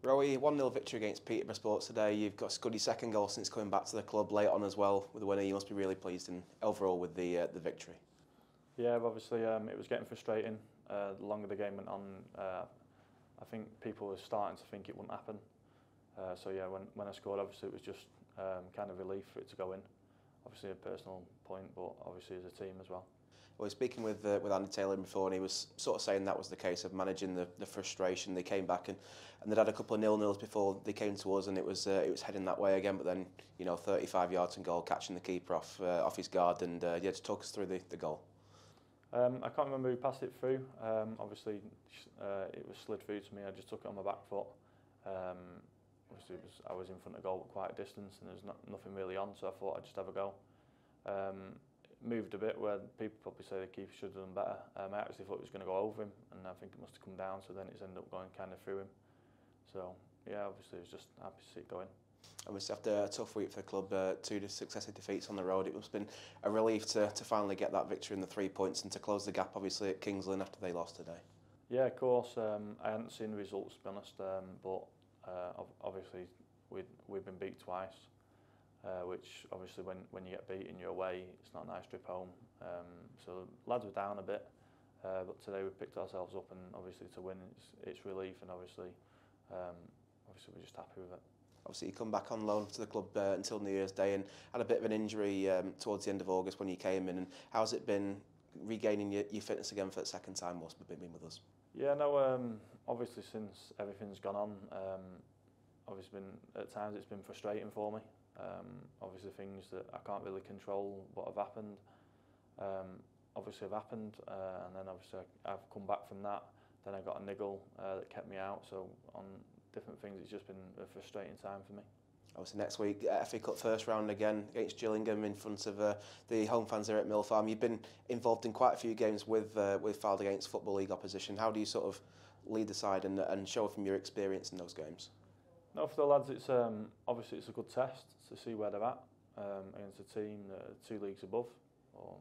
Rowe, 1-0 victory against Peterborough Sports today. You've got scored your second goal since coming back to the club late on as well with the winner. You must be really pleased overall with the victory. Yeah, obviously it was getting frustrating. The longer the game went on, I think people were starting to think it wouldn't happen. So yeah, when I scored, obviously it was just kind of relief for it to go in. Obviously a personal point, but obviously as a team as well. Well, I was speaking with Andy Taylor before, and he was sort of saying that was the case of managing the frustration. They came back and they'd had a couple of 0-0s before they came to us, and it was heading that way again. But then 35 yards and goal, catching the keeper off his guard, and just talk us through the goal. I can't remember who passed it through. Obviously, it was slid through to me. I just took it on my back foot. Obviously, I was in front of goal at quite a distance, and there's nothing really on, so I thought I'd just have a go. Moved a bit where people probably say the keeper should have done better. I actually thought it was going to go over him, and I think it must have come down, so then it's ended up going kind of through him. So, yeah, obviously, I was just happy to see it going. Obviously, after a tough week for the club, 2 successive defeats on the road, it must have been a relief to finally get that victory in the 3 points and to close the gap, obviously, at Kings Lynn after they lost today. Yeah, of course. I hadn't seen the results, to be honest, but obviously we've been beat twice, which obviously when you get beaten, you're away, it's not a nice trip home. So lads were down a bit, but today we picked ourselves up, and obviously to win, it's relief, and obviously we're just happy with it. Obviously, you come back on loan to the club until New Year's Day and had a bit of an injury towards the end of August when you came in. And how's it been regaining your fitness again for the second time whilst being with us? Yeah, no, obviously since everything's gone on, obviously at times it's been frustrating for me. Obviously things that I can't really control what have happened, obviously have happened, and then obviously I've come back from that. Then I got a niggle that kept me out, so on different things it's just been a frustrating time for me. Obviously next week, FA Cup first round again against Gillingham in front of the home fans here at Mill Farm. You've been involved in quite a few games with Fylde against Football League opposition. How do you sort of lead the side and show from your experience in those games? No, for the lads, it's obviously it's a good test to see where they're at against a team that are 2 leagues above, or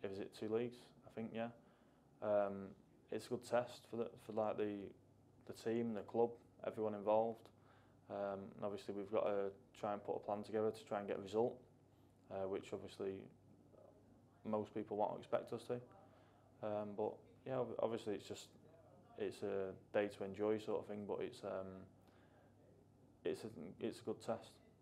is it 2 leagues? I think, yeah. It's a good test for the team, the club, everyone involved. And obviously we've got to try and put a plan together to try and get a result, which obviously most people won't expect us to. But yeah, obviously it's a day to enjoy sort of thing, but it's a good test.